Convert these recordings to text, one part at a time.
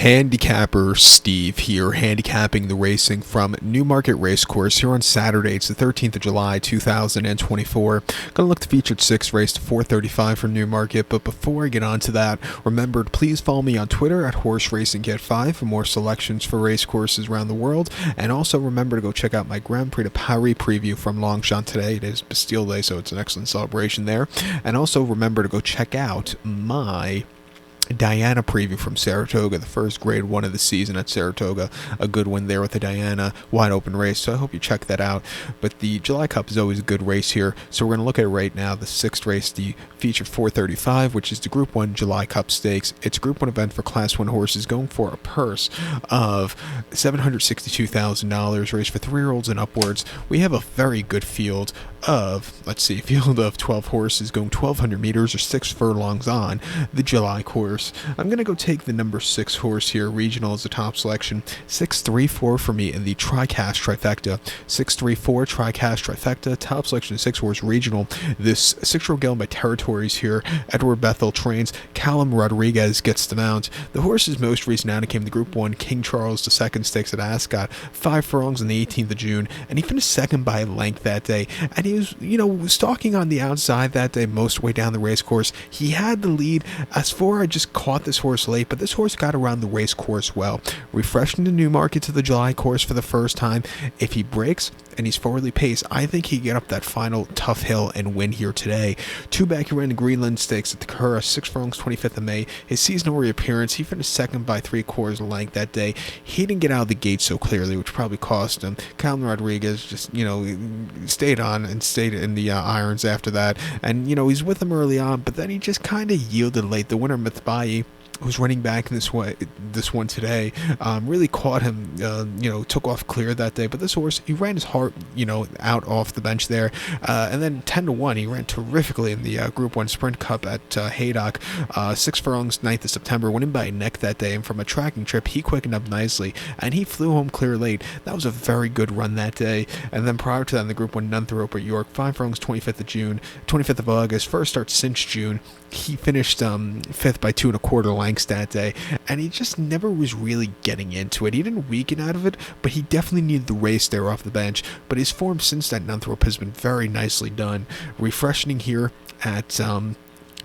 Handicapper Steve here, handicapping the racing from Newmarket Racecourse here on Saturday. It's the 13th of July, 2024. Gonna look to featured 6 race to 435 from Newmarket, but before I get on to that, remember to please follow me on Twitter at HorseRacingKit5 for more selections for race courses around the world, and also remember to go check out my Grand Prix de Paris preview from Longchamp today. It is Bastille Day, so it's an excellent celebration there. And also remember to go check out my Diana preview from Saratoga, the first grade 1 of the season at Saratoga. A good win there with the Diana wide open race, so I hope you check that out. But the July Cup is always a good race here, so we're going to look at it right now. The 6th race, the featured 435, which is the Group 1 July Cup Stakes. It's a Group 1 event for Class 1 horses going for a purse of $762,000, race for 3-year-olds and upwards. We have a very good field of, field of 12 horses going 1,200 meters or 6 furlongs on the July course. I'm going to go take the number 6 horse here, regional as the top selection. 634 for me in the TriCast trifecta. 634 TriCast trifecta, top selection 6 horse regional. This 6-year-old gelding by Territories here. Edward Bethel trains. Callum Rodriguez gets the mount. The horse's most recent outing came the Group 1 King Charles II Stakes at Ascot. 5 furlongs on the 18th of June, and he finished second by a length that day. And he was, stalking on the outside that day most way down the race course. He had the lead. As for I just caught this horse late, but this horse got around the race course well. Refreshing the Newmarket to the July course for the first time. If he breaks and he's forwardly paced, I think he can get up that final tough hill and win here today. 2 back he ran the Greenland Stakes at the Curragh, 6 furlongs, 25th of May. His seasonal reappearance, he finished second by 3/4 length that day. He didn't get out of the gate so clearly, which probably cost him. Callum Rodriguez just, stayed on and stayed in the irons after that. And, he's with him early on, but then he just kind of yielded late. The winner, Mythbayi, who's running back in this one today, really caught him, took off clear that day. But this horse, he ran his heart, out off the bench there. And then 10-1, he ran terrifically in the Group 1 Sprint Cup at Haydock. 6 furlongs, 9th of September, winning by a neck that day. And from a tracking trip, he quickened up nicely, and he flew home clear late. That was a very good run that day. And then prior to that, in the Group 1 Nunthorpe at York, 5 furlongs, 25th of August, first start since June. He finished 5th by 2 1/4 lengths that day, and he just never was really getting into it. He didn't weaken out of it, but he definitely needed the race there off the bench. But his form since that Nunthorpe has been very nicely done. Refreshing here at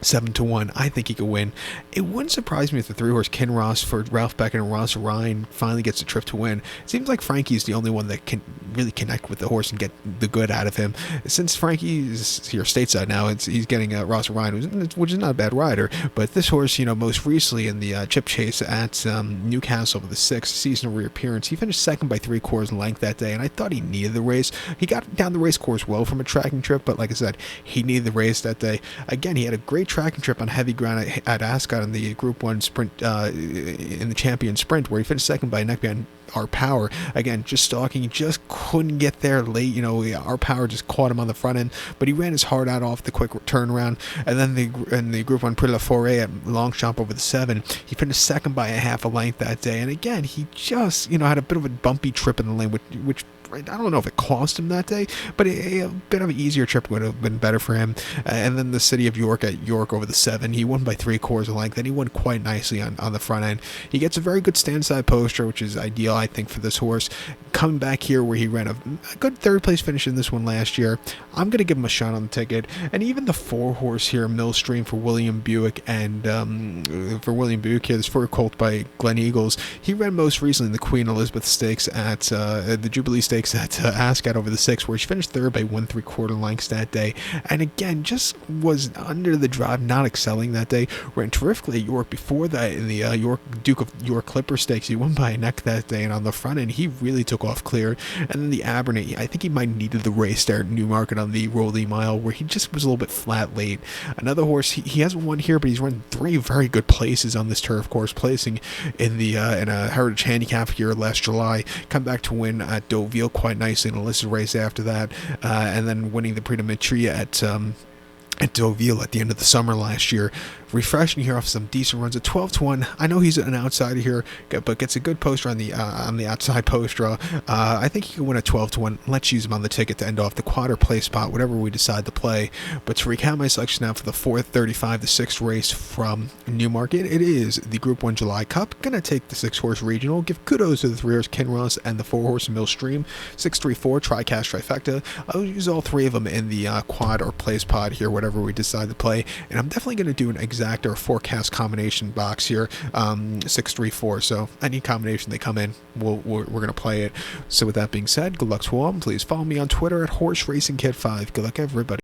7-1, I think he could win. It wouldn't surprise me if the 3-horse Kinross for Ralph Beckett and Ross Ryan finally gets a trip to win. It seems like Frankie's the only one that can really connect with the horse and get the good out of him. Since Frankie is here stateside now, he's getting Ross Ryan, which is not a bad rider. But this horse, most recently in the Chip Chase at Newcastle with the 6th seasonal reappearance, he finished second by 3/4 length that day, and I thought he needed the race. He got down the race course well from a tracking trip, but like I said, he needed the race that day. Again, he had a great tracking trip on heavy ground at Ascot in the Group 1 sprint, in the champion sprint, where he finished second by a neck behind Our Power. Again, just stalking, he just couldn't get there late. Our Power just caught him on the front end, but he ran his heart out off the quick turnaround. And then in the Group 1 Prix de la Forêt at Longchamp over the 7, he finished second by a half a length that day. And again, he just, had a bit of a bumpy trip in the lane, which I don't know if it cost him that day, but a bit of an easier trip would have been better for him. And then the City of York at York over the 7, he won by 3/4 length, and he won quite nicely on the front end. He gets a very good stand-side poster, which is ideal, I think, for this horse. Coming back here where he ran a good 3rd place finish in this one last year, I'm going to give him a shot on the ticket. And even the 4-horse here, Millstream for William Buick, and here, this 4 colt by Glen Eagles, he ran most recently in the Queen Elizabeth Stakes at the Jubilee Stakes at Ascot over the 6, where he finished 3rd by 1 3/4 lengths that day. And again, just was under the drive, not excelling that day. Ran terrifically at York before that in the Duke of York Clipper Stakes. He won by a neck that day, and on the front end, he really took off clear. And then the Abernate, I think he might have needed the race there at Newmarket on the Roldy Mile, where he just was a little bit flat late. Another horse, he hasn't won here, but he's run 3 very good places on this turf course, placing in a Heritage Handicap here last July. Come back to win at Deauville quite nicely in a listed race after that, and then winning the Prix de Mitria at Deauville at the end of the summer last year. refreshing here off some decent runs. A 12-1. I know he's an outsider here, but gets a good poster on the outside post draw. I think he can win a 12-1. Let's use him on the ticket to end off the quad or play spot, whatever we decide to play. But to recap my selection now for the 4:35, the 6th race from Newmarket, it is the Group 1 July Cup. Gonna take the 6-horse regional. Give kudos to the 3-horse Kinross and the 4-horse Millstream. 634 Tricast Trifecta. I'll use all 3 of them in the quad or plays pod here, whatever we decide to play. And I'm definitely going to do an exact or forecast combination box here, 634. So any combination they come in, we're going to play it. So with that being said, good luck to all. Please follow me on Twitter at HorseRacingKid5. Good luck, everybody.